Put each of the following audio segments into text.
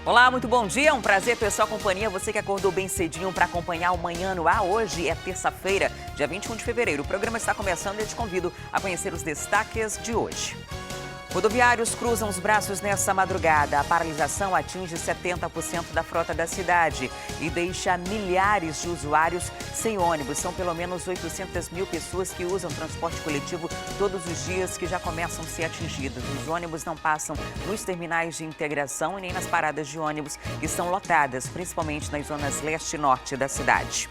Olá, muito bom dia, um prazer ter sua companhia. Você que acordou bem cedinho para acompanhar o Manhã no Ar. Hoje é terça-feira, dia 21 de fevereiro. O programa está começando e eu te convido a conhecer os destaques de hoje. Rodoviários cruzam os braços nessa madrugada. A paralisação atinge 70% da frota da cidade e deixa milhares de usuários sem ônibus. São pelo menos 800 mil pessoas que usam transporte coletivo todos os dias que já começam a ser atingidas. Os ônibus não passam nos terminais de integração e nem nas paradas de ônibus que estão lotadas, principalmente nas zonas leste e norte da cidade.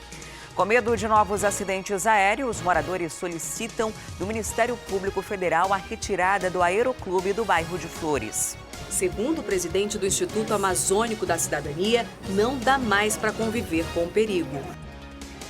Com medo de novos acidentes aéreos, os moradores solicitam do Ministério Público Federal a retirada do Aeroclube do bairro de Flores. Segundo o presidente do Instituto Amazônico da Cidadania, não dá mais para conviver com o perigo.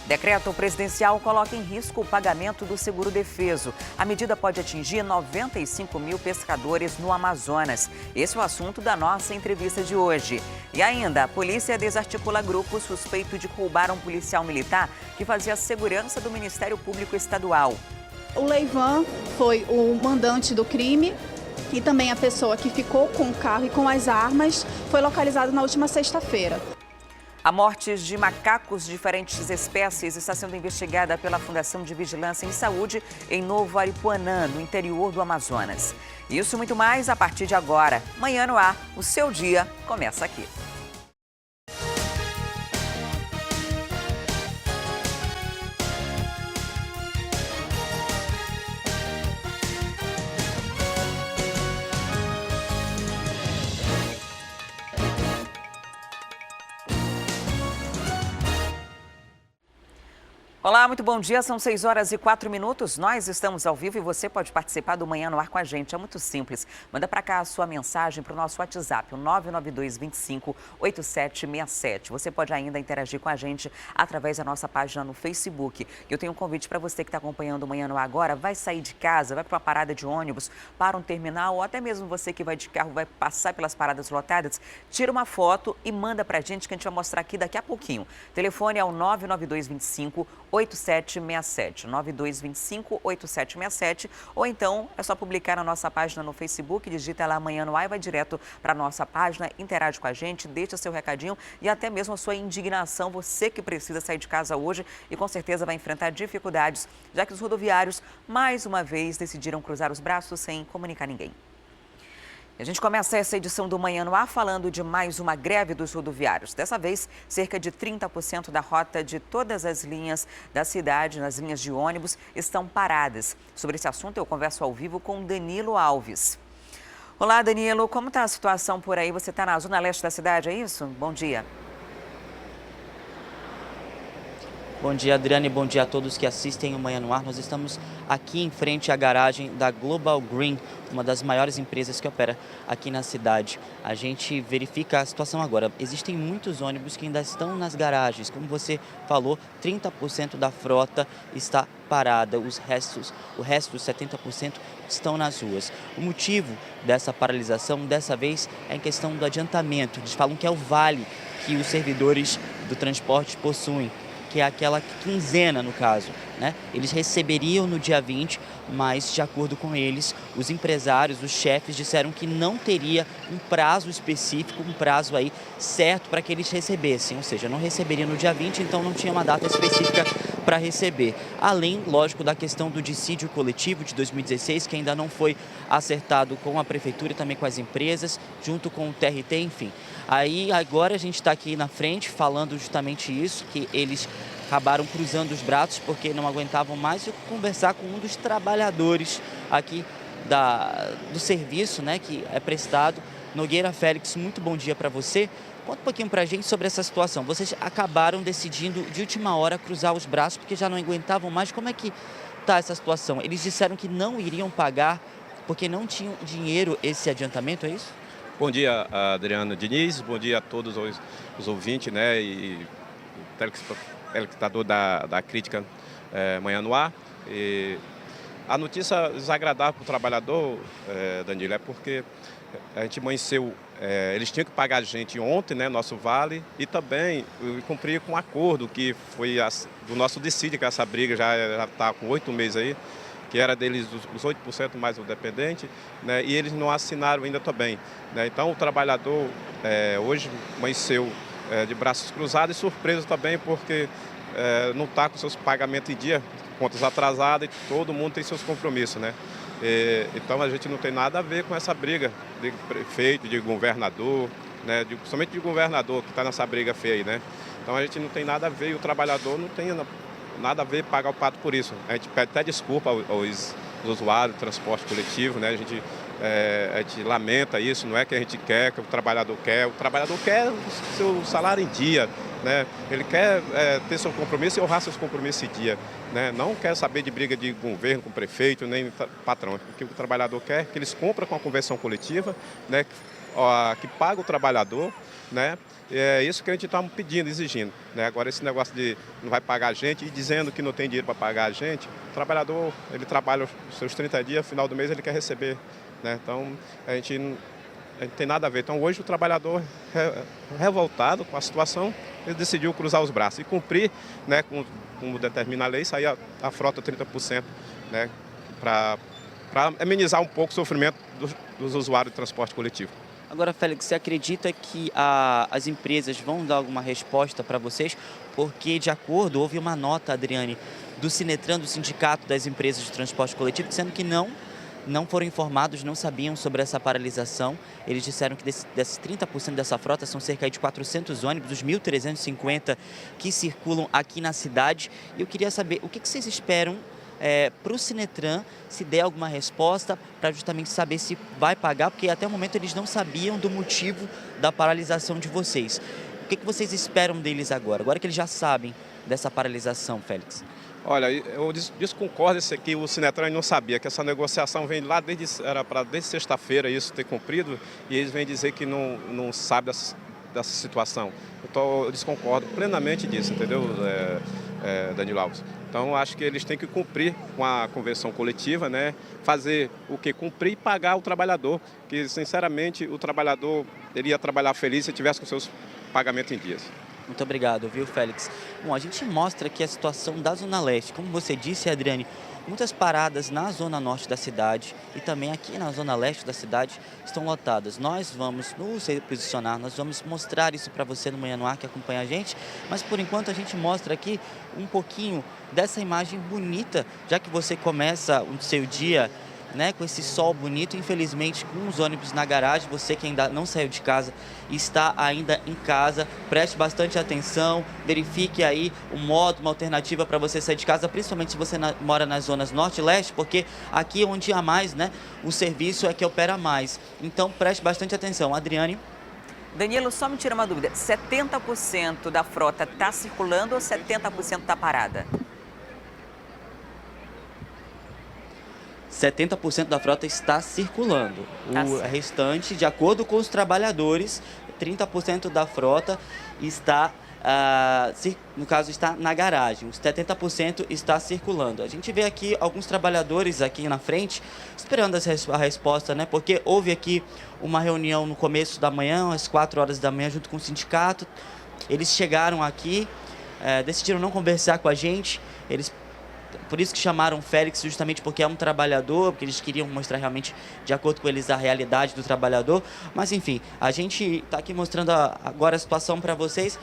Decreto presidencial coloca em risco o pagamento do seguro-defeso. A medida pode atingir 95 mil pescadores no Amazonas. Esse é o assunto da nossa entrevista de hoje. E ainda, a polícia desarticula grupo suspeito de roubar um policial militar que fazia a segurança do Ministério Público Estadual. O Leivan foi o mandante do crime e também a pessoa que ficou com o carro e com as armas foi localizado na última sexta-feira. A morte de macacos de diferentes espécies está sendo investigada pela Fundação de Vigilância em Saúde em Novo Aripuanã, no interior do Amazonas. Isso e muito mais a partir de agora. Manhã no Ar, o seu dia começa aqui. Olá, muito bom dia. São 6 horas e 4 minutos. Nós estamos ao vivo e você pode participar do Manhã no Ar com a gente. É muito simples. Manda para cá a sua mensagem para o nosso WhatsApp, o 992258767. Você pode ainda interagir com a gente através da nossa página no Facebook. Eu tenho um convite para você que está acompanhando o Manhã no Ar agora. Vai sair de casa, vai para uma parada de ônibus, para um terminal, ou até mesmo você que vai de carro, vai passar pelas paradas lotadas. Tira uma foto e manda para a gente que a gente vai mostrar aqui daqui a pouquinho. O telefone é o 99225-8767, 9225-8767, ou então é só publicar na nossa página no Facebook, digita lá Manhã no Ar e vai direto para a nossa página, interage com a gente, deixa seu recadinho e até mesmo a sua indignação, você que precisa sair de casa hoje e com certeza vai enfrentar dificuldades, já que os rodoviários mais uma vez decidiram cruzar os braços sem comunicar ninguém. A gente começa essa edição do Manhã no Ar falando de mais uma greve dos rodoviários. Dessa vez, cerca de 30% da rota de todas as linhas da cidade, nas linhas de ônibus, estão paradas. Sobre esse assunto, eu converso ao vivo com Danilo Alves. Olá, Danilo. Como está a situação por aí? Você está na zona leste da cidade, é isso? Bom dia. Bom dia, Adriane. Bom dia a todos que assistem o Manhã no Ar. Nós estamos aqui em frente à garagem da Global Green, uma das maiores empresas que opera aqui na cidade. A gente verifica a situação agora. Existem muitos ônibus que ainda estão nas garagens. Como você falou, 30% da frota está parada. O resto, os 70%, estão nas ruas. O motivo dessa paralisação, dessa vez, é em questão do adiantamento. Eles falam que é o vale que os servidores do transporte possuem, que é aquela quinzena, no caso, né? Eles receberiam no dia 20, mas, de acordo com eles, os empresários, os chefes, disseram que não teria um prazo específico, um prazo aí certo para que eles recebessem. Ou seja, não receberiam no dia 20, então não tinha uma data específica para receber. Além, lógico, da questão do dissídio coletivo de 2016, que ainda não foi acertado com a prefeitura e também com as empresas, junto com o TRT, enfim. Aí, agora a gente está aqui na frente falando justamente isso, que eles acabaram cruzando os braços porque não aguentavam mais, e conversar com um dos trabalhadores aqui do serviço, né, que é prestado. Nogueira Félix, muito bom dia para você. Conta um pouquinho para a gente sobre essa situação. Vocês acabaram decidindo de última hora cruzar os braços porque já não aguentavam mais. Como é que está essa situação? Eles disseram que não iriam pagar porque não tinham dinheiro esse adiantamento, é isso? Bom dia, Adriano Diniz. Bom dia a todos os ouvintes, né, e telespectador da Crítica Manhã no Ar. E a notícia desagradável para o trabalhador, Danilo, é porque a gente amanheceu, eles tinham que pagar a gente ontem, né, nosso vale, e também cumprir com um acordo que foi do nosso dissídio, que essa briga já está com 8 meses aí. que era deles os 8% mais o dependente, né, e eles não assinaram ainda também. Né? Então o trabalhador hoje amanheceu de braços cruzados e surpreso também porque não está com seus pagamentos em dia, contas atrasadas, e todo mundo tem seus compromissos. Né? Então a gente não tem nada a ver com essa briga de prefeito, de governador, né, somente de governador que está nessa briga feia aí, né? Então a gente não tem nada a ver, e o trabalhador não tem nada a ver pagar o pato por isso. A gente pede até desculpa aos usuários do transporte coletivo, né? A gente lamenta isso, não é que a gente quer, que o trabalhador quer o seu salário em dia, né? Ele quer ter seu compromisso e honrar seus compromissos em dia, né? Não quer saber de briga de governo com o prefeito, nem patrão. O que o trabalhador quer é que eles cumpram com a convenção coletiva, né? Que paga o trabalhador, né? É isso que a gente está pedindo, exigindo. Né? Agora esse negócio de não vai pagar a gente e dizendo que não tem dinheiro para pagar a gente, o trabalhador, ele trabalha os seus 30 dias, no final do mês ele quer receber. Né? Então a gente não tem nada a ver. Então hoje o trabalhador revoltado com a situação, ele decidiu cruzar os braços e cumprir, né, como determina a lei, sair a frota 30%, né, para amenizar um pouco o sofrimento dos usuários de transporte coletivo. Agora, Félix, você acredita que as empresas vão dar alguma resposta para vocês? Porque, de acordo, houve uma nota, Adriane, do Sinetran, do Sindicato das Empresas de Transporte Coletivo, dizendo que não foram informados, não sabiam sobre essa paralisação. Eles disseram que desses 30% dessa frota são cerca de 400 ônibus, dos 1.350 que circulam aqui na cidade. E eu queria saber, o que vocês esperam para o Sinetran, se der alguma resposta, para justamente saber se vai pagar, porque até o momento eles não sabiam do motivo da paralisação de vocês. O que vocês esperam deles agora que eles já sabem dessa paralisação, Félix? Olha, eu desconcordo que o Sinetran não sabia, que essa negociação vem lá desde sexta-feira isso ter cumprido, e eles vêm dizer que não sabem dessa situação. Então eu desconcordo plenamente disso, entendeu, Danilo Alves? Então, acho que eles têm que cumprir com a convenção coletiva, né? Fazer o que? Cumprir e pagar o trabalhador, que, sinceramente, o trabalhador iria trabalhar feliz se tivesse com seus pagamentos em dias. Muito obrigado, viu, Félix? Bom, a gente mostra aqui a situação da Zona Leste. Como você disse, Adriane, muitas paradas na Zona Norte da cidade e também aqui na Zona Leste da cidade estão lotadas. Nós vamos nos reposicionar, nós vamos mostrar isso para você no Manhã no Ar, que acompanha a gente, mas por enquanto a gente mostra aqui um pouquinho dessa imagem bonita, já que você começa o seu dia, né, com esse sol bonito. Infelizmente, com os ônibus na garagem, você que ainda não saiu de casa e está ainda em casa, preste bastante atenção, verifique aí um modo, uma alternativa para você sair de casa, principalmente se você mora nas zonas norte e leste, porque aqui onde há mais, né, o serviço é que opera mais. Então, preste bastante atenção. Adriane? Danilo, só me tira uma dúvida, 70% da frota está circulando ou 70% está parada? 70% da frota está circulando. O restante, de acordo com os trabalhadores, 30% da frota está, no caso, está na garagem. Os 70% está circulando. A gente vê aqui alguns trabalhadores aqui na frente esperando a resposta, né? Porque houve aqui uma reunião no começo da manhã, às 4 horas da manhã, junto com o sindicato. Eles chegaram aqui, decidiram não conversar com a gente. Por isso que chamaram o Félix, justamente porque é um trabalhador, porque eles queriam mostrar realmente, de acordo com eles, a realidade do trabalhador. Mas, enfim, a gente está aqui mostrando agora a situação para vocês,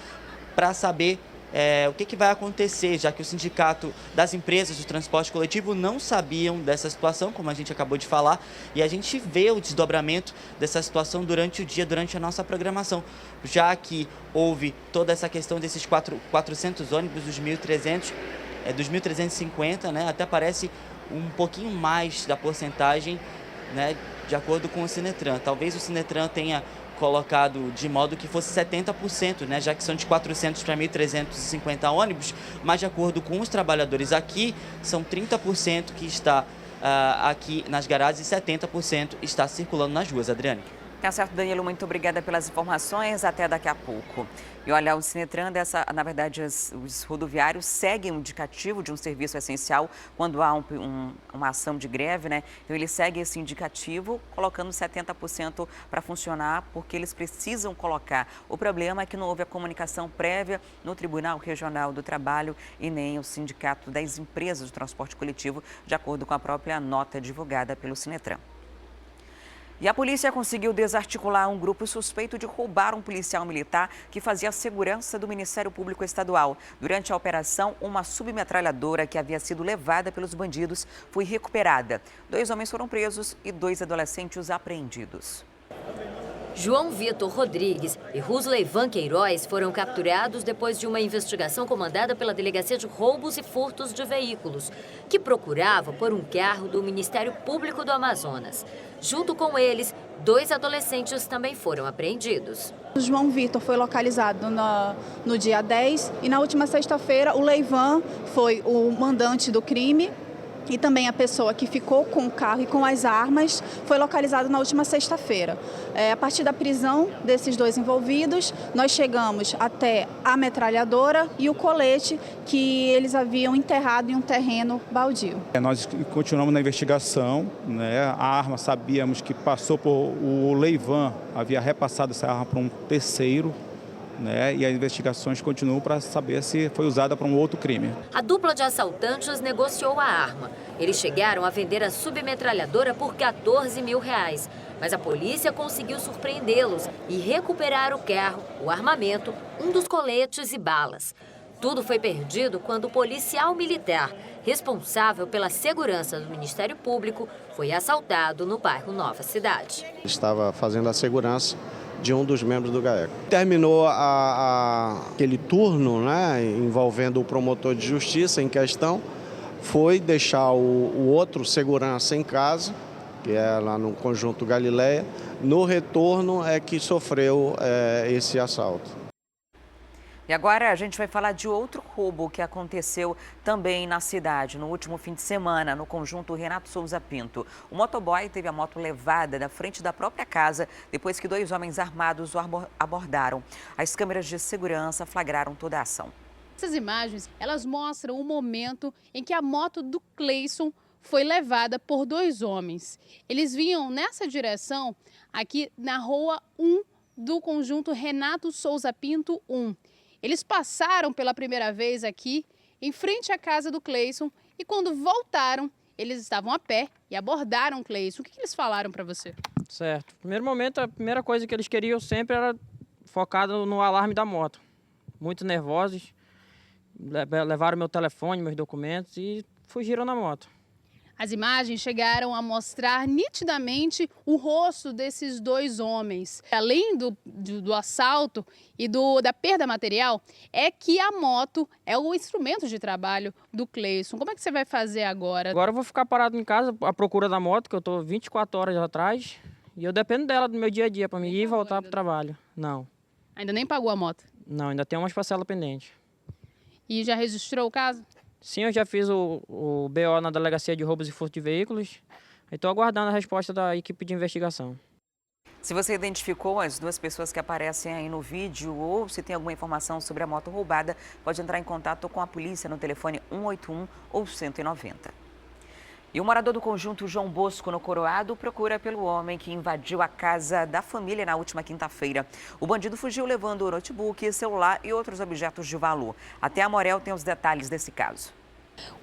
para saber o que vai acontecer, já que o sindicato das empresas do transporte coletivo não sabiam dessa situação, como a gente acabou de falar, e a gente vê o desdobramento dessa situação durante o dia, durante a nossa programação, já que houve toda essa questão desses 400 ônibus, dos 1.300, dos 1.350, né? Até parece um pouquinho mais da porcentagem, né? De acordo com o Sinetran. Talvez o Sinetran tenha colocado de modo que fosse 70%, né? Já que são de 400 para 1.350 ônibus, mas de acordo com os trabalhadores aqui, são 30% que está aqui nas garagens e 70% está circulando nas ruas, Adriane. Tá certo, Danilo, muito obrigada pelas informações. Até daqui a pouco. E olha, o Sinetran, na verdade, os rodoviários seguem o indicativo de um serviço essencial quando há uma ação de greve, né? Então, eles seguem esse indicativo, colocando 70% para funcionar, porque eles precisam colocar. O problema é que não houve a comunicação prévia no Tribunal Regional do Trabalho e nem o Sindicato das Empresas de Transporte Coletivo, de acordo com a própria nota divulgada pelo Sinetran. E a polícia conseguiu desarticular um grupo suspeito de roubar um policial militar que fazia a segurança do Ministério Público Estadual. Durante a operação, uma submetralhadora que havia sido levada pelos bandidos foi recuperada. 2 homens foram presos e 2 adolescentes apreendidos. João Vitor Rodrigues e Rusleivan Queiroz foram capturados depois de uma investigação comandada pela Delegacia de Roubos e Furtos de Veículos, que procurava por um carro do Ministério Público do Amazonas. Junto com eles, 2 adolescentes também foram apreendidos. O João Vitor foi localizado no dia 10 e na última sexta-feira o Leivan foi o mandante do crime. E também a pessoa que ficou com o carro e com as armas foi localizado na última sexta-feira. A partir da prisão desses 2 envolvidos, nós chegamos até a metralhadora e o colete que eles haviam enterrado em um terreno baldio. Nós continuamos na investigação, né? A arma sabíamos que passou por o Leivan, havia repassado essa arma para um terceiro. Né? E as investigações continuam para saber se foi usada para um outro crime. A dupla de assaltantes negociou a arma. Eles chegaram a vender a submetralhadora por R$14 mil. Mas a polícia conseguiu surpreendê-los e recuperar o carro, o armamento, um dos coletes e balas. Tudo foi perdido quando o policial militar, responsável pela segurança do Ministério Público, foi assaltado no bairro Nova Cidade. Estava fazendo a segurança de um dos membros do GAECO. Terminou aquele turno, né, envolvendo o promotor de justiça em questão, foi deixar o outro segurança em casa, que é lá no Conjunto Galileia. No retorno é que sofreu esse assalto. E agora a gente vai falar de outro roubo que aconteceu também na cidade, no último fim de semana, no Conjunto Renato Souza Pinto. O motoboy teve a moto levada da frente da própria casa depois que 2 homens armados o abordaram. As câmeras de segurança flagraram toda a ação. Essas imagens, elas mostram o momento em que a moto do Cleison foi levada por 2 homens. Eles vinham nessa direção aqui na rua 1 do Conjunto Renato Souza Pinto 1. Eles passaram pela primeira vez aqui, em frente à casa do Cleison, e quando voltaram, eles estavam a pé e abordaram o Cleison. O que eles falaram para você? Certo. No primeiro momento, a primeira coisa que eles queriam sempre era focado no alarme da moto. Muito nervosos, levaram meu telefone, meus documentos e fugiram na moto. As imagens chegaram a mostrar nitidamente o rosto desses 2 homens. Além do assalto e da perda material, é que a moto é o instrumento de trabalho do Cleison. Como é que você vai fazer agora? Agora eu vou ficar parado em casa à procura da moto, que eu estou 24 horas atrás. E eu dependo dela do meu dia a dia para me ir e voltar para o trabalho. Não. Ainda nem pagou a moto? Não, ainda tem umas parcelas pendentes. E já registrou o caso? Sim, eu já fiz o BO na Delegacia de Roubos e Furtos de Veículos. Estou aguardando a resposta da equipe de investigação. Se você identificou as 2 pessoas que aparecem aí no vídeo ou se tem alguma informação sobre a moto roubada, pode entrar em contato com a polícia no telefone 181 ou 190. E o morador do Conjunto João Bosco, no Coroado, procura pelo homem que invadiu a casa da família na última quinta-feira. O bandido fugiu levando o notebook, celular e outros objetos de valor. Até a Morel tem os detalhes desse caso.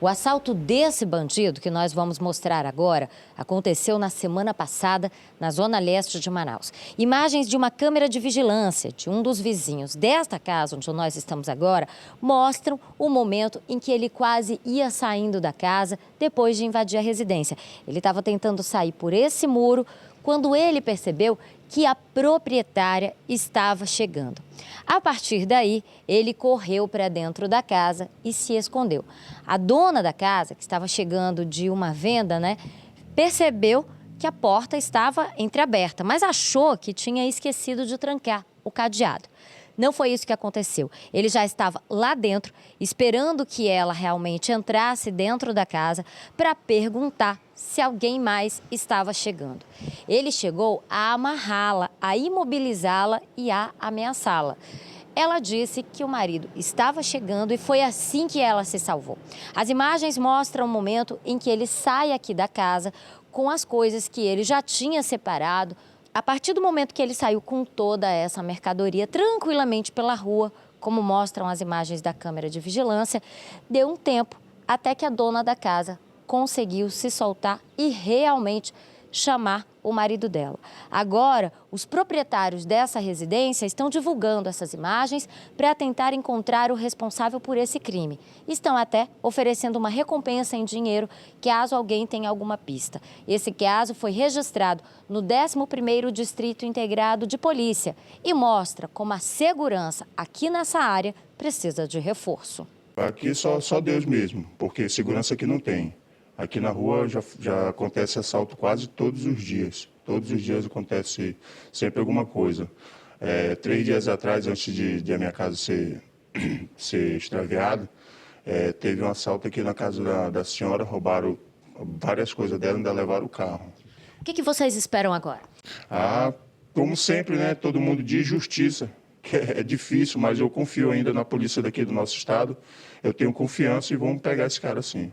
O assalto desse bandido, que nós vamos mostrar agora, aconteceu na semana passada na zona leste de Manaus. Imagens de uma câmera de vigilância de um dos vizinhos desta casa, onde nós estamos agora, mostram o momento em que ele quase ia saindo da casa depois de invadir a residência. Ele estava tentando sair por esse muro quando ele percebeu que a proprietária estava chegando. A partir daí, ele correu para dentro da casa e se escondeu. A dona da casa, que estava chegando de uma venda, percebeu que a porta estava entreaberta, mas achou que tinha esquecido de trancar o cadeado. Não foi isso que aconteceu. Ele já estava lá dentro, esperando que ela realmente entrasse dentro da casa para perguntar se alguém mais estava chegando. Ele chegou a amarrá-la, a imobilizá-la e a ameaçá-la. Ela disse que o marido estava chegando e foi assim que ela se salvou. As imagens mostram o momento em que ele sai aqui da casa com as coisas que ele já tinha separado. A partir do momento que ele saiu com toda essa mercadoria tranquilamente pela rua, como mostram as imagens da câmera de vigilância, deu um tempo até que a dona da casa conseguiu se soltar e realmente chamar o marido dela. Agora, os proprietários dessa residência estão divulgando essas imagens para tentar encontrar o responsável por esse crime. Estão até oferecendo uma recompensa em dinheiro caso alguém tenha alguma pista. Esse caso foi registrado no 11º Distrito Integrado de Polícia e mostra como a segurança aqui nessa área precisa de reforço. Aqui só Deus mesmo, porque segurança aqui não tem. Aqui na rua já acontece assalto quase todos os dias. Todos os dias acontece sempre alguma coisa. 3 dias atrás, antes de a minha casa ser extraviada, teve um assalto aqui na casa da senhora, roubaram várias coisas dela e ainda levaram o carro. O que vocês esperam agora? Como sempre, né? Todo mundo diz justiça, que é difícil, mas eu confio ainda na polícia daqui do nosso estado. Eu tenho confiança e vamos pegar esse cara sim.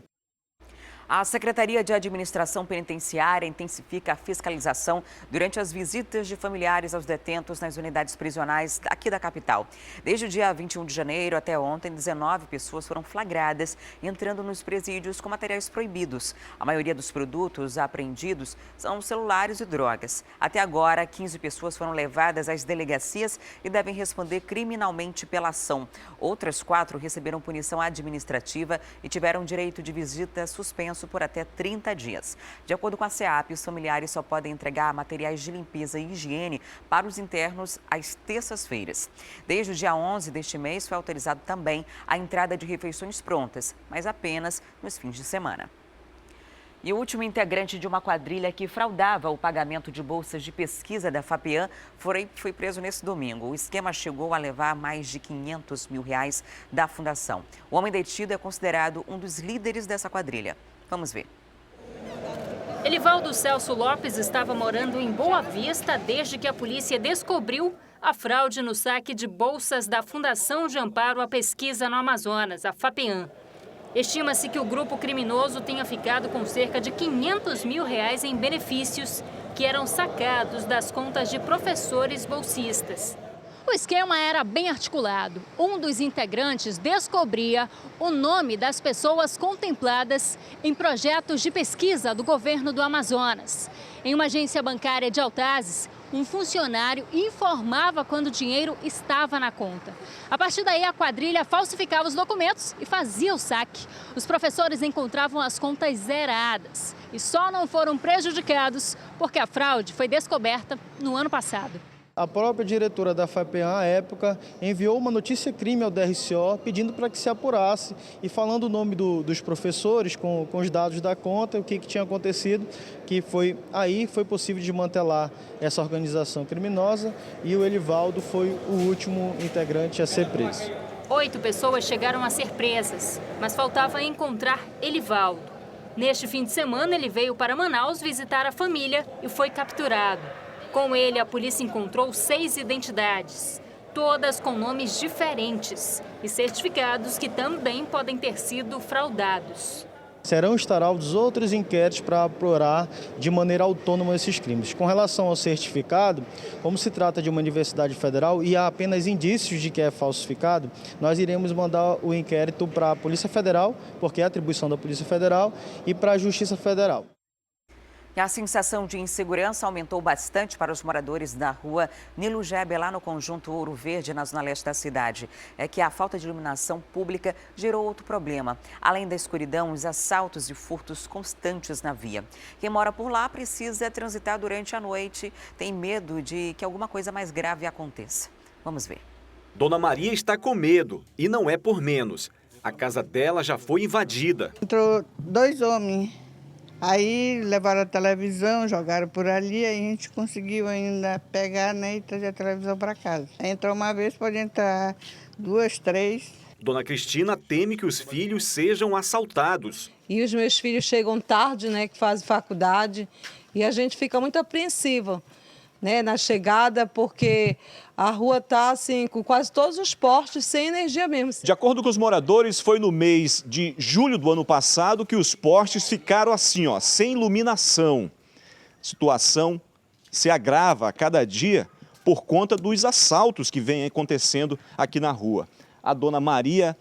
A Secretaria de Administração Penitenciária intensifica a fiscalização durante as visitas de familiares aos detentos nas unidades prisionais aqui da capital. Desde o dia 21 de janeiro até ontem, 19 pessoas foram flagradas entrando nos presídios com materiais proibidos. A maioria dos produtos apreendidos são celulares e drogas. Até agora, 15 pessoas foram levadas às delegacias e devem responder criminalmente pela ação. Outras 4 receberam punição administrativa e tiveram direito de visita suspenso por até 30 dias. De acordo com a SEAP, os familiares só podem entregar materiais de limpeza e higiene para os internos às terças-feiras. Desde o dia 11 deste mês, foi autorizado também a entrada de refeições prontas, mas apenas nos fins de semana. E o último integrante de uma quadrilha que fraudava o pagamento de bolsas de pesquisa da FAPEAM foi preso nesse domingo. O esquema chegou a levar mais de R$500 mil da fundação. O homem detido é considerado um dos líderes dessa quadrilha. Vamos ver. Elivaldo Celso Lopes estava morando em Boa Vista desde que a polícia descobriu a fraude no saque de bolsas da Fundação de Amparo à Pesquisa no Amazonas, a FAPEAM. Estima-se que o grupo criminoso tenha ficado com cerca de R$500 mil em benefícios que eram sacados das contas de professores bolsistas. O esquema era bem articulado. Um dos integrantes descobria o nome das pessoas contempladas em projetos de pesquisa do governo do Amazonas. Em uma agência bancária de Altazes, um funcionário informava quando o dinheiro estava na conta. A partir daí, a quadrilha falsificava os documentos e fazia o saque. Os professores encontravam as contas zeradas e só não foram prejudicados porque a fraude foi descoberta no ano passado. A própria diretora da FAPEAM, à época, enviou uma notícia-crime ao DRCO pedindo para que se apurasse e falando o nome dos professores com os dados da conta, o que tinha acontecido, que foi possível desmantelar essa organização criminosa e o Elivaldo foi o último integrante a ser preso. 8 pessoas chegaram a ser presas, mas faltava encontrar Elivaldo. Neste fim de semana, ele veio para Manaus visitar a família e foi capturado. Com ele, a polícia encontrou 6 identidades, todas com nomes diferentes e certificados que também podem ter sido fraudados. Serão instaurados outros inquéritos para apurar de maneira autônoma esses crimes. Com relação ao certificado, como se trata de uma universidade federal e há apenas indícios de que é falsificado, nós iremos mandar o inquérito para a Polícia Federal, porque é atribuição da Polícia Federal, e para a Justiça Federal. A sensação de insegurança aumentou bastante para os moradores da rua Nilo Gebe, lá no conjunto Ouro Verde, na zona leste da cidade. É que a falta de iluminação pública gerou outro problema. Além da escuridão, os assaltos e furtos constantes na via. Quem mora por lá precisa transitar durante a noite, tem medo de que alguma coisa mais grave aconteça. Vamos ver. Dona Maria está com medo e não é por menos. A casa dela já foi invadida. Entrou 2 homens Aí levaram a televisão, jogaram por ali, aí a gente conseguiu ainda pegar, né, e trazer a televisão para casa. Entrou uma vez, pode entrar 2, 3. Dona Cristina teme que os filhos sejam assaltados. E os meus filhos chegam tarde, né, que fazem faculdade, e a gente fica muito apreensiva, né, na chegada, porque a rua está assim, com quase todos os postes sem energia mesmo. De acordo com os moradores, foi no mês de julho do ano passado que os postes ficaram assim, ó, sem iluminação. A situação se agrava a cada dia por conta dos assaltos que vêm acontecendo aqui na rua. A dona Maria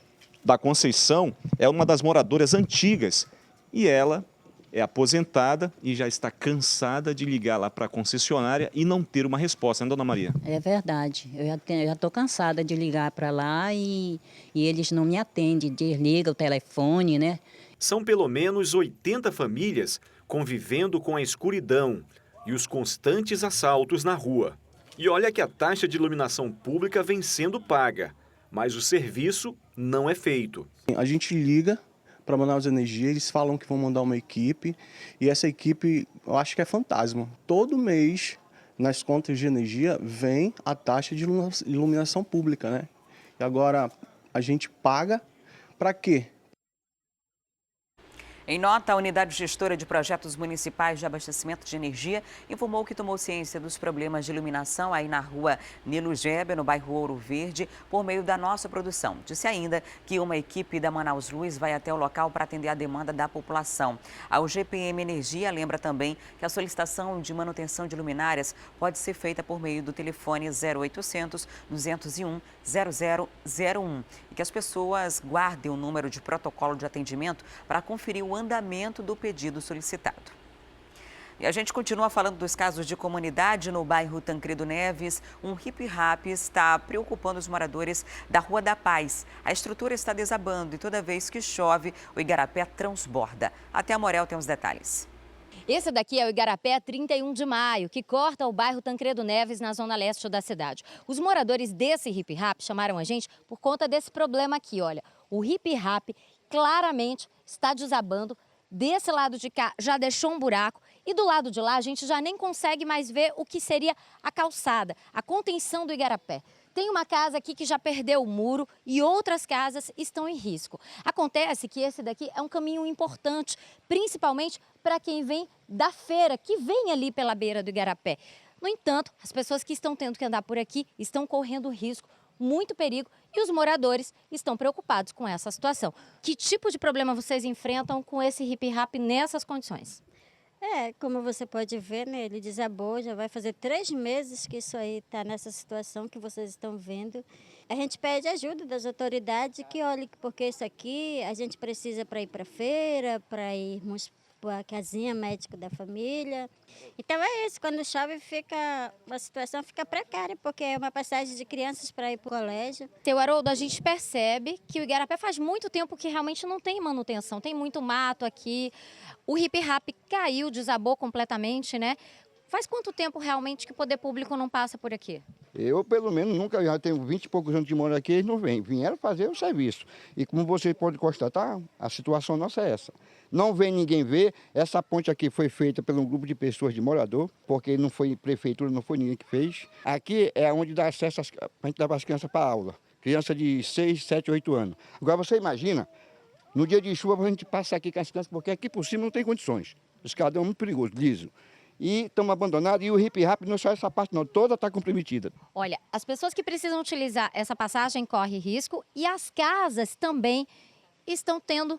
da Conceição é uma das moradoras antigas e ela é aposentada e já está cansada de ligar lá para a concessionária e não ter uma resposta, né, dona Maria? É verdade, eu já estou cansada de ligar para lá e eles não me atendem, desligam o telefone, né? São pelo menos 80 famílias convivendo com a escuridão e os constantes assaltos na rua. E olha que a taxa de iluminação pública vem sendo paga, mas o serviço não é feito. A gente liga para Manaus Energia, eles falam que vão mandar uma equipe e essa equipe, eu acho que é fantasma. Todo mês, nas contas de energia, vem a taxa de iluminação pública, né? E agora a gente paga para quê? Em nota, a Unidade Gestora de Projetos Municipais de Abastecimento de Energia informou que tomou ciência dos problemas de iluminação aí na rua Nilo Gebe, no bairro Ouro Verde, por meio da nossa produção. Disse ainda que uma equipe da Manaus Luz vai até o local para atender a demanda da população. A UGPM Energia lembra também que a solicitação de manutenção de luminárias pode ser feita por meio do telefone 0800 201 0001 e que as pessoas guardem o número de protocolo de atendimento para conferir o andamento do pedido solicitado. E a gente continua falando dos casos de comunidade no bairro Tancredo Neves. Um hip-hop está preocupando os moradores da Rua da Paz. A estrutura está desabando e toda vez que chove, o igarapé transborda. Até a Morel tem os detalhes. Esse daqui é o igarapé 31 de maio, que corta o bairro Tancredo Neves, na zona leste da cidade. Os moradores desse hip-hop chamaram a gente por conta desse problema aqui, olha. O hip-hop claramente está desabando. Desse lado de cá já deixou um buraco e do lado de lá a gente já nem consegue mais ver o que seria a calçada, a contenção do igarapé. Tem uma casa aqui que já perdeu o muro e outras casas estão em risco. Acontece que esse daqui é um caminho importante, principalmente para quem vem da feira, que vem ali pela beira do igarapé. No entanto, as pessoas que estão tendo que andar por aqui estão correndo risco, muito perigo, e os moradores estão preocupados com essa situação. Que tipo de problema vocês enfrentam com esse hip-hop nessas condições? Como você pode ver, né, ele desabou, já vai fazer 3 meses que isso aí está nessa situação que vocês estão vendo. A gente pede ajuda das autoridades que olhem, porque isso aqui a gente precisa para ir para a feira, para irmos para a casinha médica da família. Então é isso, quando chove a situação fica precária, porque é uma passagem de crianças para ir para o colégio. Seu Haroldo, a gente percebe que o igarapé faz muito tempo que realmente não tem manutenção, tem muito mato aqui. O hip-hop caiu, desabou completamente, né? Faz quanto tempo realmente que o poder público não passa por aqui? Eu, pelo menos, nunca, já tenho 20 e poucos anos de morar aqui, eles não vêm. Vieram fazer o serviço. E como você pode constatar, a situação nossa é essa. Não vem ninguém ver. Essa ponte aqui foi feita por um grupo de pessoas de morador, porque não foi prefeitura, não foi ninguém que fez. Aqui é onde dá acesso para a gente levar as crianças para a aula. Criança de 6, 7, 8 anos. Agora você imagina, no dia de chuva, a gente passa aqui com as crianças, porque aqui por cima não tem condições. Os escadão é muito perigoso, liso. E estamos abandonados, e o hip-hop não é só essa parte não, toda está comprometida. Olha, as pessoas que precisam utilizar essa passagem correm risco e as casas também estão tendo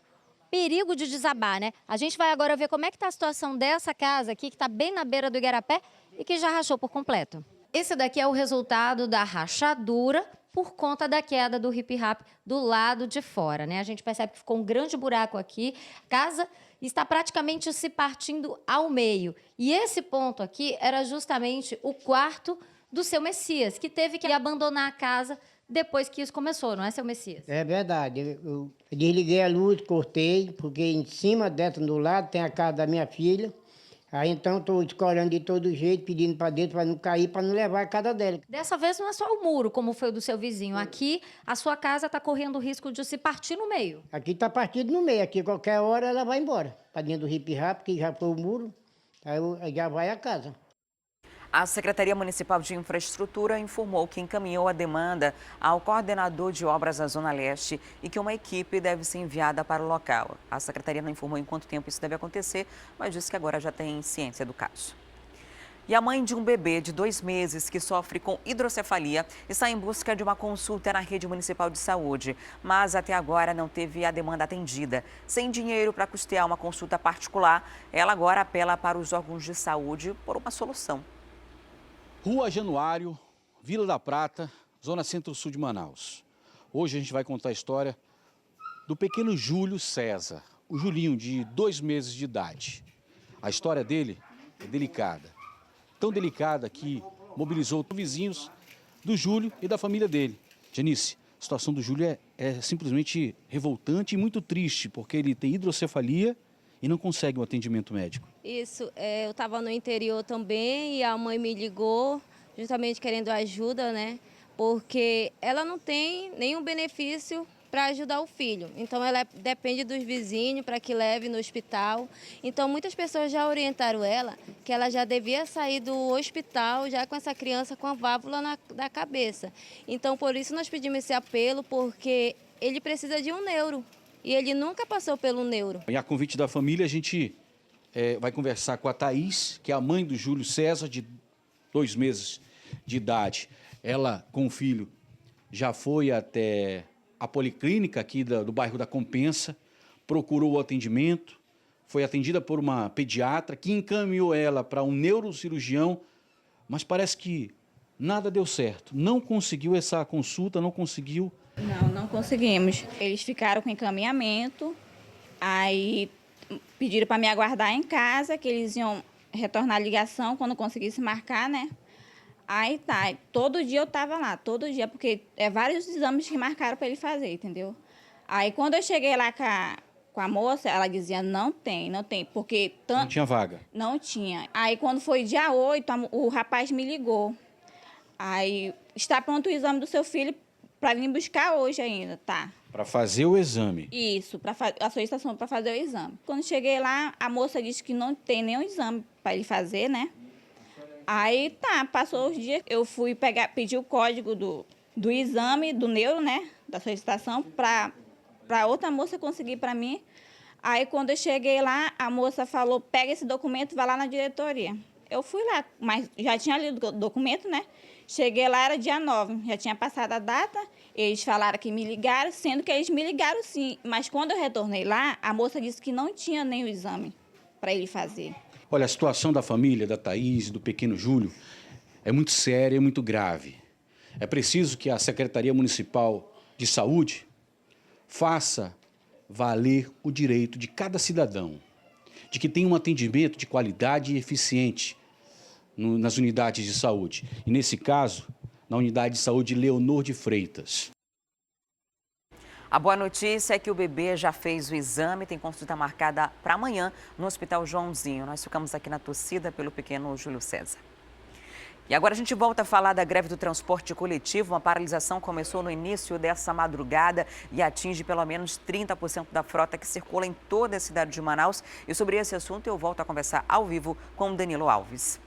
perigo de desabar, né? A gente vai agora ver como é que está a situação dessa casa aqui, que está bem na beira do igarapé e que já rachou por completo. Esse daqui é o resultado da rachadura por conta da queda do hip-hop do lado de fora, né? A gente percebe que ficou um grande buraco aqui, a casa está praticamente se partindo ao meio. E esse ponto aqui era justamente o quarto do seu Messias, que teve que abandonar a casa depois que isso começou, não é, seu Messias? É verdade. Eu desliguei a luz, cortei, porque em cima dessa, do lado, tem a casa da minha filha. Aí então estou escorando de todo jeito, pedindo para dentro para não cair, para não levar a casa dela. Dessa vez não é só o muro, como foi o do seu vizinho. Aqui, a sua casa está correndo o risco de se partir no meio. Aqui está partido no meio, aqui qualquer hora ela vai embora. Para dentro do hip-rap, que já foi o muro, aí já vai a casa. A Secretaria Municipal de Infraestrutura informou que encaminhou a demanda ao coordenador de obras da Zona Leste e que uma equipe deve ser enviada para o local. A Secretaria não informou em quanto tempo isso deve acontecer, mas disse que agora já tem ciência do caso. E a mãe de um bebê de 2 meses que sofre com hidrocefalia está em busca de uma consulta na rede municipal de saúde, mas até agora não teve a demanda atendida. Sem dinheiro para custear uma consulta particular, ela agora apela para os órgãos de saúde por uma solução. Rua Januário, Vila da Prata, Zona Centro-Sul de Manaus. Hoje a gente vai contar a história do pequeno Júlio César, o Julinho de 2 meses de idade. A história dele é delicada, tão delicada que mobilizou os vizinhos do Júlio e da família dele. Janice, a situação do Júlio é simplesmente revoltante e muito triste, porque ele tem hidrocefalia e não consegue um atendimento médico. Isso, eu estava no interior também e a mãe me ligou justamente querendo ajuda, né? Porque ela não tem nenhum benefício para ajudar o filho. Então ela depende dos vizinhos para que leve no hospital. Então muitas pessoas já orientaram ela que ela já devia sair do hospital já com essa criança com a válvula na cabeça. Então por isso nós pedimos esse apelo, porque ele precisa de um neuro. E ele nunca passou pelo neuro. E a convite da família, a gente vai conversar com a Thaís, que é a mãe do Júlio César, de 2 meses de idade. Ela, com o filho, já foi até a policlínica aqui do bairro da Compensa, procurou o atendimento, foi atendida por uma pediatra que encaminhou ela para um neurocirurgião, mas parece que nada deu certo. Não conseguiu essa consulta, não conseguiu. Não conseguimos. Eles ficaram com encaminhamento, aí pediram para me aguardar em casa, que eles iam retornar a ligação quando conseguisse marcar, né? Aí tá, todo dia eu estava lá, todo dia, porque vários exames que marcaram para ele fazer, entendeu? Aí quando eu cheguei lá com a moça, ela dizia, não tem, porque... Não tinha vaga? Não tinha. Aí quando foi dia 8, o rapaz me ligou. Aí, está pronto o exame do seu filho para vir buscar hoje ainda, tá? Para fazer o exame? Isso, a solicitação para fazer o exame. Quando cheguei lá, a moça disse que não tem nenhum exame para ele fazer, né? Aí tá, passou os dias, eu fui pedir o código do exame, do neuro, né? Da solicitação, para outra moça conseguir para mim. Aí quando eu cheguei lá, a moça falou, pega esse documento e vai lá na diretoria. Eu fui lá, mas já tinha lido o documento, né? Cheguei lá, era dia 9, já tinha passado a data, eles falaram que me ligaram, sendo que eles me ligaram sim. Mas quando eu retornei lá, a moça disse que não tinha nem o exame para ele fazer. Olha, a situação da família, da Thaís, do pequeno Júlio, é muito séria e muito grave. É preciso que a Secretaria Municipal de Saúde faça valer o direito de cada cidadão, de que tenha um atendimento de qualidade e eficiente nas unidades de saúde. E, nesse caso, na unidade de saúde Leonor de Freitas. A boa notícia é que o bebê já fez o exame, tem consulta marcada para amanhã no Hospital Joãozinho. Nós ficamos aqui na torcida pelo pequeno Júlio César. E agora a gente volta a falar da greve do transporte coletivo. Uma paralisação começou no início dessa madrugada e atinge pelo menos 30% da frota que circula em toda a cidade de Manaus. E sobre esse assunto eu volto a conversar ao vivo com o Danilo Alves.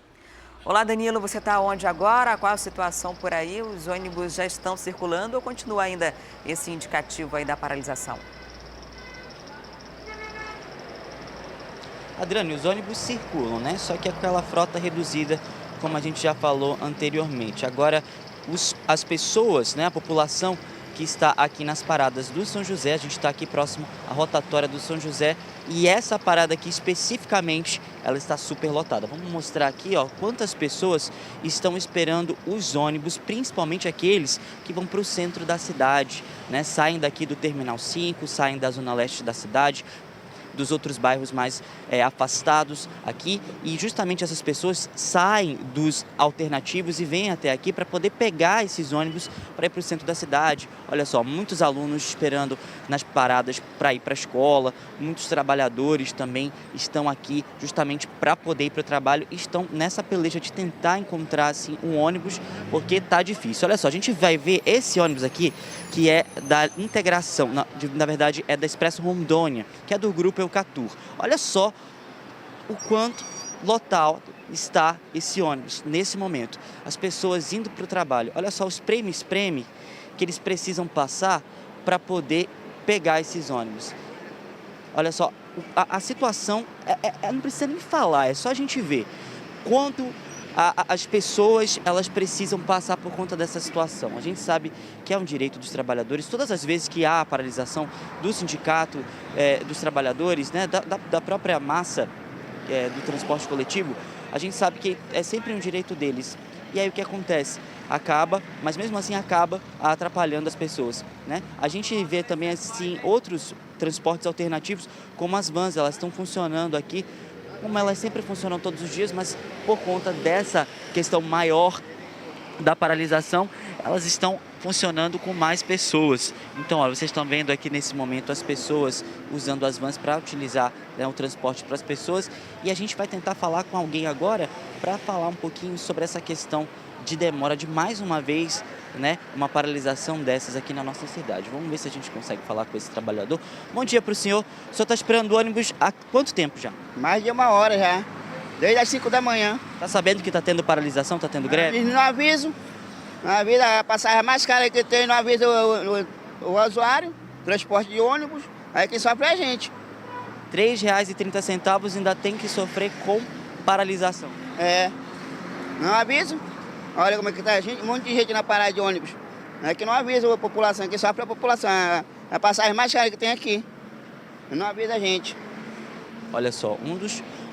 Olá, Danilo, você está onde agora? Qual a situação por aí? Os ônibus já estão circulando ou continua ainda esse indicativo aí da paralisação? Adriane, os ônibus circulam, né? Só que aquela frota reduzida, como a gente já falou anteriormente. Agora, as pessoas, né, a população que está aqui nas paradas do São José, a gente está aqui próximo à rotatória do São José e essa parada aqui especificamente, ela está super lotada. Vamos mostrar aqui, ó, quantas pessoas estão esperando os ônibus, principalmente aqueles que vão para o centro da cidade, né? Saem daqui do Terminal 5, saem da zona leste da cidade. dos outros bairros mais afastados aqui, e justamente essas pessoas saem dos alternativos e vêm até aqui para poder pegar esses ônibus para ir para o centro da cidade. Olha só, muitos alunos esperando nas paradas para ir para a escola, muitos trabalhadores também estão aqui justamente para poder ir para o trabalho e estão nessa peleja de tentar encontrar assim, um ônibus, porque está difícil. Olha só, a gente vai ver esse ônibus aqui, que é da integração, na verdade é da Expresso Rondônia, que é do grupo Eucatur. Olha só o quanto lotado está esse ônibus nesse momento. As pessoas indo para o trabalho. Olha só os espreme que eles precisam passar para poder pegar esses ônibus. Olha só, a situação, não precisa nem falar, é só a gente ver quanto as pessoas elas precisam passar por conta dessa situação. A gente sabe que é um direito dos trabalhadores. Todas as vezes que há a paralisação do sindicato, dos trabalhadores, né, da própria massa do transporte coletivo, a gente sabe que é sempre um direito deles. E aí o que acontece? Acaba, mas mesmo assim acaba atrapalhando as pessoas, né? A gente vê também assim outros transportes alternativos, como as vans, elas estão funcionando aqui, como elas sempre funcionam todos os dias, mas por conta dessa questão maior da paralisação, elas estão funcionando com mais pessoas. Então, ó, vocês estão vendo aqui nesse momento as pessoas usando as vans para utilizar, né, o transporte para as pessoas. E a gente vai tentar falar com alguém agora para falar um pouquinho sobre essa questão de demora de mais uma vez, né, uma paralisação dessas aqui na nossa cidade. Vamos ver se a gente consegue falar com esse trabalhador. Bom dia para o senhor. O senhor está esperando o ônibus há quanto tempo já? Mais de 1 hora já, desde as 5 da manhã. Está sabendo que está tendo paralisação, está tendo greve? Não avisa a passagem mais cara que tem, não avisa o usuário, transporte de ônibus, aí que sofre a gente. R$ 3,30 ainda tem que sofrer com paralisação. Não avisa. Olha como é que tá a gente, um monte de gente na parada de ônibus. É que não avisa a população, que sofre a população. A passagem mais cara que tem aqui. Não avisa a gente. Olha só,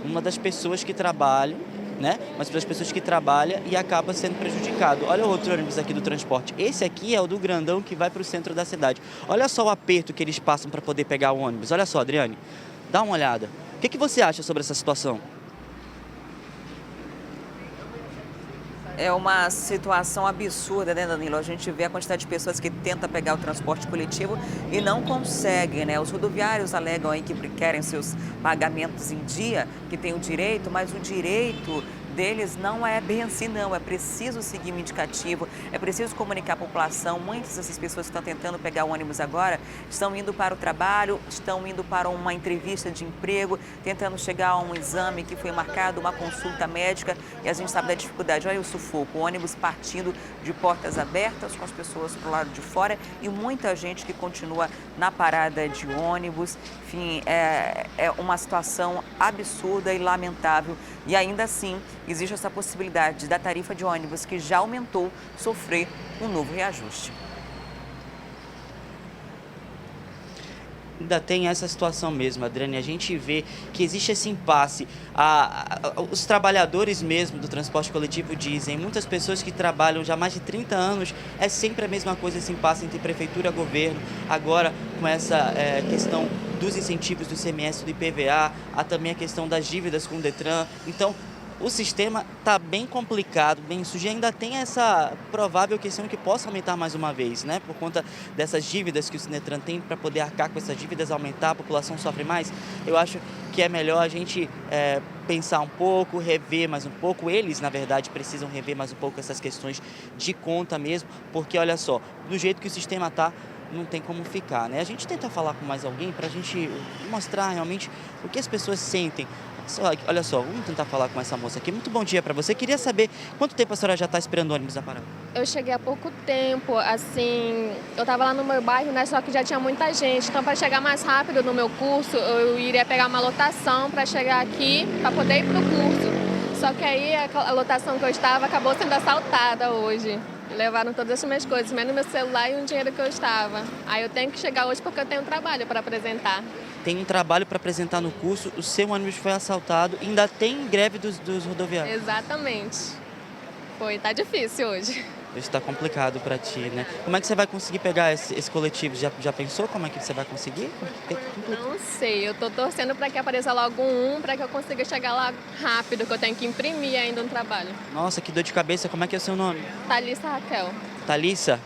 uma das pessoas que trabalham, né? Mas para as pessoas que trabalham e acaba sendo prejudicado. Olha o outro ônibus aqui do transporte. Esse aqui é o do grandão que vai para o centro da cidade. Olha só o aperto que eles passam para poder pegar o ônibus. Olha só, Adriane, dá uma olhada. O que você acha sobre essa situação? É uma situação absurda, né, Danilo? A gente vê a quantidade de pessoas que tentam pegar o transporte coletivo e não conseguem, né? Os rodoviários alegam aí que querem seus pagamentos em dia, que têm o direito, mas o direito deles não é bem assim, não. É preciso seguir um indicativo, é preciso comunicar à população. Muitas dessas pessoas que estão tentando pegar o ônibus agora estão indo para o trabalho, estão indo para uma entrevista de emprego, tentando chegar a um exame que foi marcado, uma consulta médica, e a gente sabe da dificuldade. Olha o sufoco, o ônibus partindo de portas abertas, com as pessoas para o lado de fora e muita gente que continua na parada de ônibus. Enfim, é uma situação absurda e lamentável. E ainda assim, existe essa possibilidade da tarifa de ônibus, que já aumentou, sofrer um novo reajuste. Ainda tem essa situação mesmo, Adriane. A gente vê que existe esse impasse. Os trabalhadores mesmo do transporte coletivo dizem, muitas pessoas que trabalham já há mais de 30 anos, é sempre a mesma coisa, esse impasse entre prefeitura e governo. Agora, com essa questão dos incentivos do ICMS, do IPVA, há também a questão das dívidas com o Detran. Então, o sistema está bem complicado, bem sujo, e ainda tem essa provável questão que possa aumentar mais uma vez, né? Por conta dessas dívidas que o Sinetran tem, para poder arcar com essas dívidas, aumentar, a população sofre mais. Eu acho que é melhor a gente pensar um pouco, rever mais um pouco. Eles, na verdade, precisam rever mais um pouco essas questões de conta mesmo, porque, olha só, do jeito que o sistema está, não tem como ficar, né? A gente tenta falar com mais alguém para a gente mostrar realmente o que as pessoas sentem. Olha só, vamos tentar falar com essa moça aqui. Muito bom dia para você. Queria saber quanto tempo a senhora já está esperando o ônibus na parada? Eu cheguei há pouco tempo, assim, eu estava lá no meu bairro, né, só que já tinha muita gente. Então, para chegar mais rápido no meu curso, eu iria pegar uma lotação para chegar aqui, para poder ir para o curso. Só que aí a lotação que eu estava acabou sendo assaltada hoje. Levaram todas as minhas coisas, menos meu celular e o dinheiro que eu estava. Aí eu tenho que chegar hoje porque eu tenho um trabalho para apresentar. Tem um trabalho para apresentar no curso, o seu ônibus foi assaltado, ainda tem greve dos rodoviários. Exatamente. Tá difícil hoje. Está complicado para ti, né? Como é que você vai conseguir pegar esse coletivo? Já pensou como é que você vai conseguir? Não sei, eu tô torcendo para que apareça logo um, para que eu consiga chegar lá rápido, que eu tenho que imprimir ainda um trabalho. Nossa, que dor de cabeça. Como é que é o seu nome? Thalissa Raquel. Thalissa?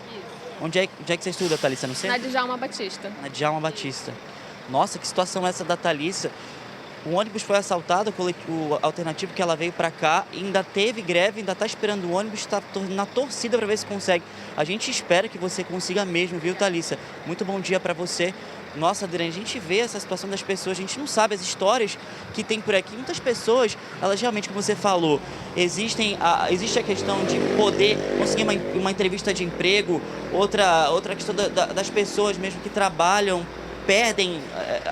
Onde é que você estuda, Thalissa? Não sei? Na Djalma Batista. Na Djalma Batista. Nossa, que situação é essa da Thalissa? O ônibus foi assaltado, o alternativo que ela veio para cá, ainda teve greve, ainda está esperando o ônibus, está na torcida para ver se consegue. A gente espera que você consiga mesmo, viu, Thalissa? Muito bom dia para você. Nossa, Adriane, a gente vê essa situação das pessoas, a gente não sabe as histórias que tem por aqui. Muitas pessoas, elas realmente, como você falou, existe a questão de poder conseguir uma entrevista de emprego, outra questão das pessoas mesmo que trabalham, perdem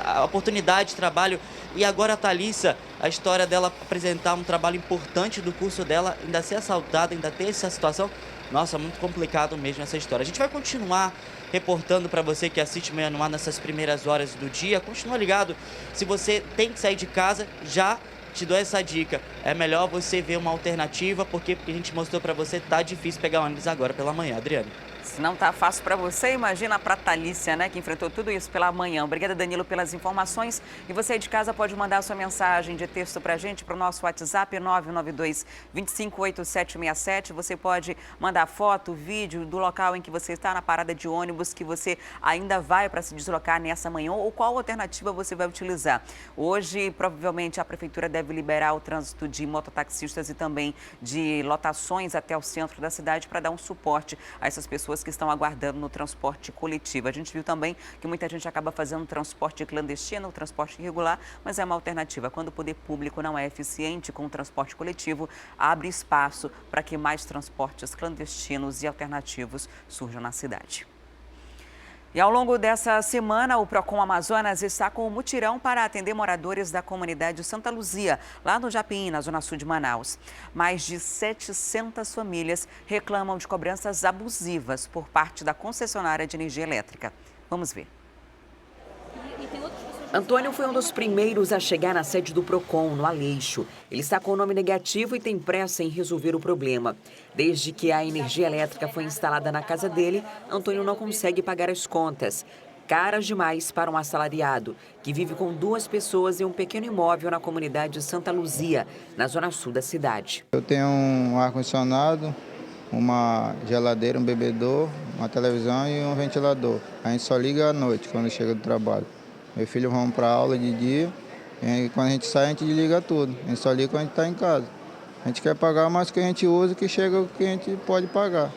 a oportunidade de trabalho. E agora a Thalissa, a história dela apresentar um trabalho importante do curso dela, ainda ser assaltada, ainda ter essa situação. Nossa, muito complicado mesmo essa história. A gente vai continuar reportando para você que assiste Manhã no Ar nessas primeiras horas do dia. Continua ligado. Se você tem que sair de casa, já te dou essa dica. É melhor você ver uma alternativa, porque a gente mostrou para você, tá difícil pegar ônibus agora pela manhã, Adriane. Se não tá fácil para você, imagina para a Thalissa, né, que enfrentou tudo isso pela manhã. Obrigada, Danilo, pelas informações. E você aí de casa pode mandar a sua mensagem de texto para a gente, para o nosso WhatsApp 992-258767. Você pode mandar foto, vídeo do local em que você está, na parada de ônibus, que você ainda vai para se deslocar nessa manhã, ou qual alternativa você vai utilizar. Hoje, provavelmente, a Prefeitura deve liberar o trânsito de mototaxistas e também de lotações até o centro da cidade para dar um suporte a essas pessoas que estão aguardando no transporte coletivo. A gente viu também que muita gente acaba fazendo transporte clandestino, transporte irregular, mas é uma alternativa. Quando o poder público não é eficiente com o transporte coletivo, abre espaço para que mais transportes clandestinos e alternativos surjam na cidade. E ao longo dessa semana, o Procon Amazonas está com um mutirão para atender moradores da comunidade Santa Luzia, lá no Japim, na zona sul de Manaus. Mais de 700 famílias reclamam de cobranças abusivas por parte da concessionária de energia elétrica. Vamos ver. Antônio foi um dos primeiros a chegar na sede do Procon, no Aleixo. Ele está com o nome negativo e tem pressa em resolver o problema. Desde que a energia elétrica foi instalada na casa dele, Antônio não consegue pagar as contas. Caras demais para um assalariado, que vive com 2 pessoas em um pequeno imóvel na comunidade Santa Luzia, na zona sul da cidade. Eu tenho um ar-condicionado, uma geladeira, um bebedouro, uma televisão e um ventilador. A gente só liga à noite, quando chega do trabalho. Meu filho vamos para aula de dia, e quando a gente sai, a gente desliga tudo. A gente só liga quando a gente está em casa. A gente quer pagar mais que a gente usa, que chega o que a gente pode pagar.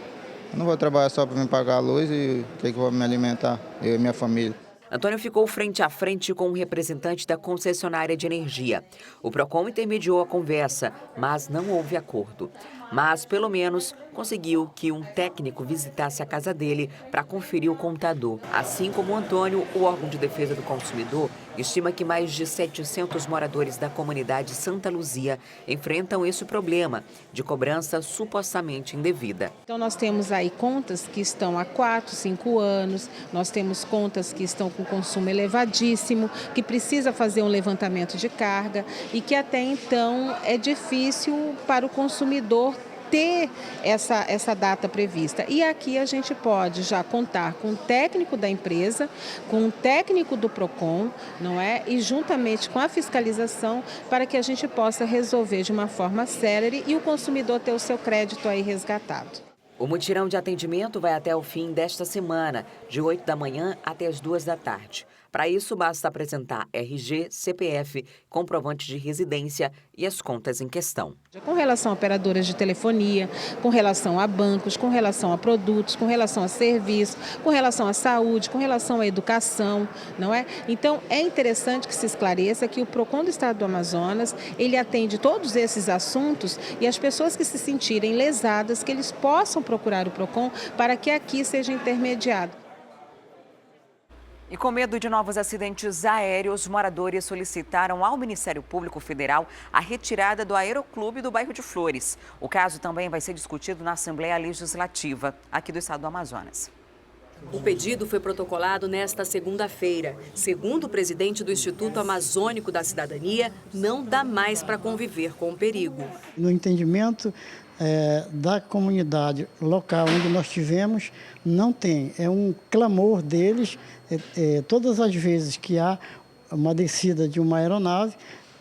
Eu não vou trabalhar só para me pagar a luz e o que eu vou me alimentar, eu e minha família. Antônio ficou frente a frente com um representante da concessionária de energia. O Procon intermediou a conversa, mas não houve acordo. Mas, pelo menos, conseguiu que um técnico visitasse a casa dele para conferir o contador. Assim como o Antônio, o órgão de defesa do consumidor estima que mais de 700 moradores da comunidade Santa Luzia enfrentam esse problema de cobrança supostamente indevida. Então, nós temos aí contas que estão há 4, 5 anos, nós temos contas que estão com consumo elevadíssimo, que precisa fazer um levantamento de carga e que até então é difícil para o consumidor ter essa data prevista. E aqui a gente pode já contar com o técnico da empresa, com o técnico do Procon, não é? E juntamente com a fiscalização para que a gente possa resolver de uma forma célere e o consumidor ter o seu crédito aí resgatado. O mutirão de atendimento vai até o fim desta semana, de 8 da manhã até as 2 da tarde. Para isso, basta apresentar RG, CPF, comprovante de residência e as contas em questão. Com relação a operadoras de telefonia, com relação a bancos, com relação a produtos, com relação a serviços, com relação à saúde, com relação à educação, não é? Então, é interessante que se esclareça que o Procon do Estado do Amazonas, ele atende todos esses assuntos e as pessoas que se sentirem lesadas, que eles possam procurar o Procon para que aqui seja intermediado. E com medo de novos acidentes aéreos, moradores solicitaram ao Ministério Público Federal a retirada do Aeroclube do bairro de Flores. O caso também vai ser discutido na Assembleia Legislativa, aqui do Estado do Amazonas. O pedido foi protocolado nesta segunda-feira. Segundo o presidente do Instituto Amazônico da Cidadania, não dá mais para conviver com o perigo. No entendimento da comunidade local onde nós tivemos, não tem. É um clamor deles, todas as vezes que há uma descida de uma aeronave,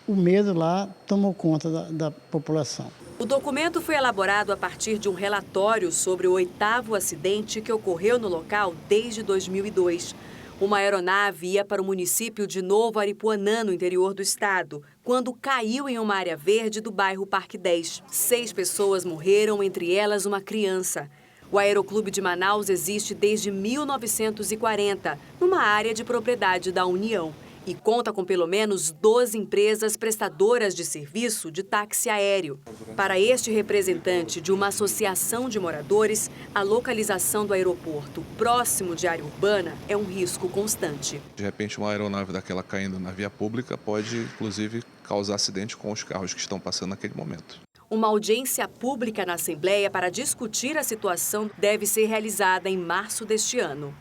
o medo lá tomou conta da população. O documento foi elaborado a partir de um relatório sobre o 8º acidente que ocorreu no local desde 2002. Uma aeronave ia para o município de Novo Aripuanã, no interior do estado, quando caiu em uma área verde do bairro Parque 10. 6 pessoas morreram, entre elas uma criança. O Aeroclube de Manaus existe desde 1940, numa área de propriedade da União, e conta com pelo menos 12 empresas prestadoras de serviço de táxi aéreo. Para este representante de uma associação de moradores, a localização do aeroporto próximo de área urbana é um risco constante. De repente, uma aeronave daquela caindo na via pública pode, inclusive, causar acidente com os carros que estão passando naquele momento. Uma audiência pública na Assembleia para discutir a situação deve ser realizada em março deste ano.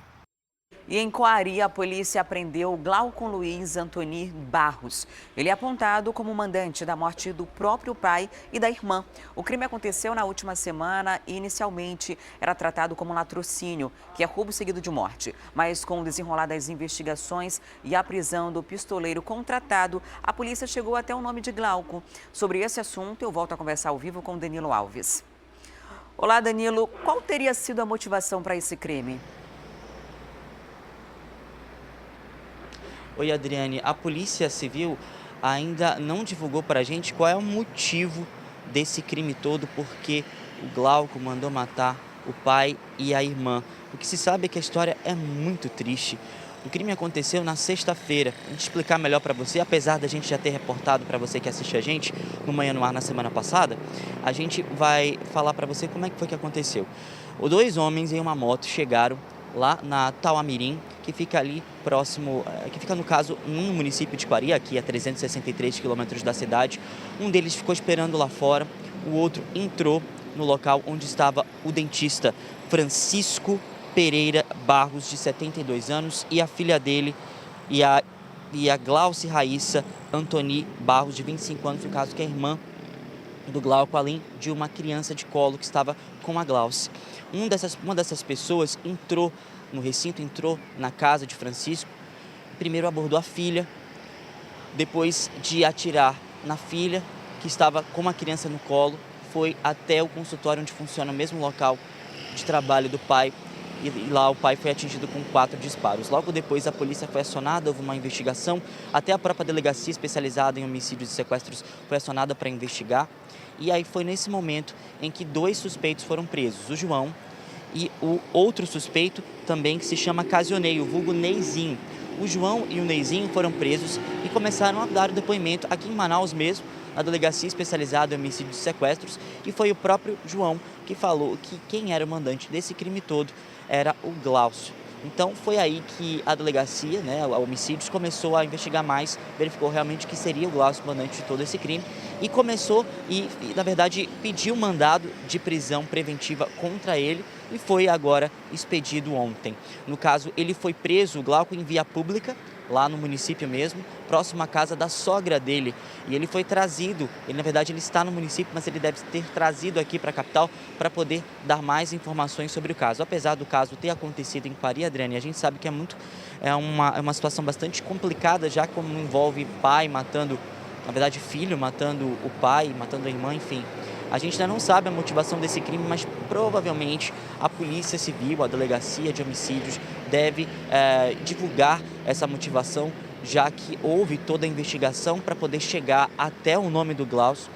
E em Coari, a polícia apreendeu Glauco Luiz Antoni Barros. Ele é apontado como mandante da morte do próprio pai e da irmã. O crime aconteceu na última semana e, inicialmente, era tratado como latrocínio, que é roubo seguido de morte. Mas, com o desenrolar das investigações e a prisão do pistoleiro contratado, a polícia chegou até o nome de Glauco. Sobre esse assunto, eu volto a conversar ao vivo com Danilo Alves. Olá, Danilo. Qual teria sido a motivação para esse crime? Oi, Adriane. A Polícia Civil ainda não divulgou para a gente qual é o motivo desse crime todo, porque o Glauco mandou matar o pai e a irmã. O que se sabe é que a história é muito triste. O crime aconteceu na sexta-feira. Vou te explicar melhor para você, apesar da gente já ter reportado para você que assiste a gente no Manhã no Ar na semana passada, a gente vai falar para você como é que foi que aconteceu. Os 2 homens em uma moto chegaram lá na Tauamirim, que fica ali próximo, que fica no caso no município de Coari, aqui a 363 quilômetros da cidade. Um deles ficou esperando lá fora, o outro entrou no local onde estava o dentista Francisco Pereira Barros, de 72 anos, e a filha dele, e a Glauce Raíssa Antoni Barros, de 25 anos, no caso que é irmã do Glauco, além de uma criança de colo que estava com a Glauce. Uma dessas pessoas entrou no recinto, entrou na casa de Francisco, primeiro abordou a filha, depois de atirar na filha, que estava com uma criança no colo, foi até o consultório onde funciona o mesmo local de trabalho do pai, e lá o pai foi atingido com 4 disparos. Logo depois a polícia foi acionada, houve uma investigação, até a própria delegacia especializada em homicídios e sequestros foi acionada para investigar. E aí foi nesse momento em que 2 suspeitos foram presos, o João e o outro suspeito também, que se chama Casioneio, vulgo Neizinho. O João e o Neizinho foram presos e começaram a dar o depoimento aqui em Manaus mesmo, na delegacia especializada em homicídios e sequestros, e foi o próprio João que falou que quem era o mandante desse crime todo era o Glaucio. Então foi aí que a delegacia, a homicídios, começou a investigar mais, verificou realmente que seria o Glaucio o mandante de todo esse crime e começou na verdade, pediu mandado de prisão preventiva contra ele e foi agora expedido ontem. No caso, ele foi preso, o Glauco, em via pública, lá no município mesmo, próximo à casa da sogra dele. E ele foi trazido, na verdade ele está no município, mas ele deve ter trazido aqui para a capital para poder dar mais informações sobre o caso. Apesar do caso ter acontecido em Coari, Adriane, a gente sabe que é uma situação bastante complicada, já como envolve pai matando, na verdade filho matando o pai, matando a irmã, enfim. A gente ainda não sabe a motivação desse crime, mas provavelmente a Polícia Civil, a Delegacia de Homicídios, deve divulgar essa motivação, já que houve toda a investigação para poder chegar até o nome do Glaucio,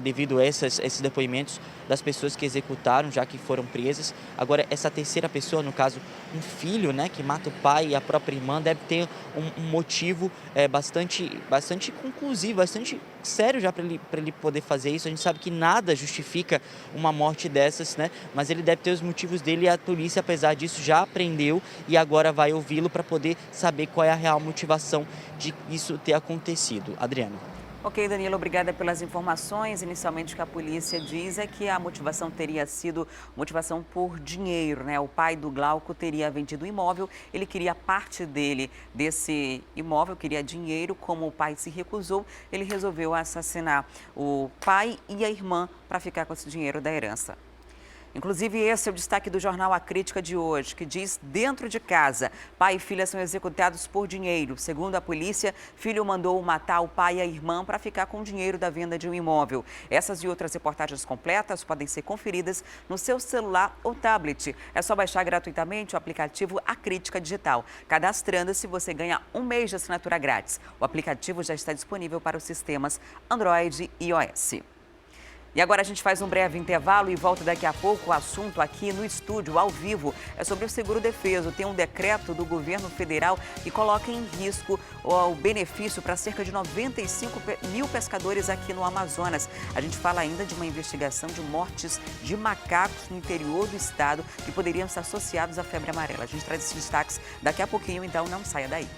devido a esses depoimentos das pessoas que executaram, já que foram presas. Agora, essa terceira pessoa, no caso, um filho, que mata o pai e a própria irmã, deve ter um motivo bastante conclusivo, bastante sério já para ele poder fazer isso. A gente sabe que nada justifica uma morte dessas, mas ele deve ter os motivos dele e a polícia, apesar disso, já apreendeu e agora vai ouvi-lo para poder saber qual é a real motivação de isso ter acontecido. Adriano. Ok, Danilo, obrigada pelas informações. Inicialmente, o que a polícia diz é que a motivação teria sido motivação por dinheiro, né? O pai do Glauco teria vendido o imóvel, ele queria parte desse imóvel, queria dinheiro. Como o pai se recusou, ele resolveu assassinar o pai e a irmã para ficar com esse dinheiro da herança. Inclusive, esse é o destaque do jornal A Crítica de hoje, que diz: dentro de casa, pai e filha são executados por dinheiro. Segundo a polícia, filho mandou matar o pai e a irmã para ficar com o dinheiro da venda de um imóvel. Essas e outras reportagens completas podem ser conferidas no seu celular ou tablet. É só baixar gratuitamente o aplicativo A Crítica Digital. Cadastrando-se, você ganha 1 mês de assinatura grátis. O aplicativo já está disponível para os sistemas Android e iOS. E agora a gente faz um breve intervalo e volta daqui a pouco. O assunto aqui no estúdio, ao vivo, é sobre o seguro-defeso. Tem um decreto do governo federal que coloca em risco o benefício para cerca de 95 mil pescadores aqui no Amazonas. A gente fala ainda de uma investigação de mortes de macacos no interior do estado que poderiam estar associados à febre amarela. A gente traz esses destaques daqui a pouquinho, então não saia daí.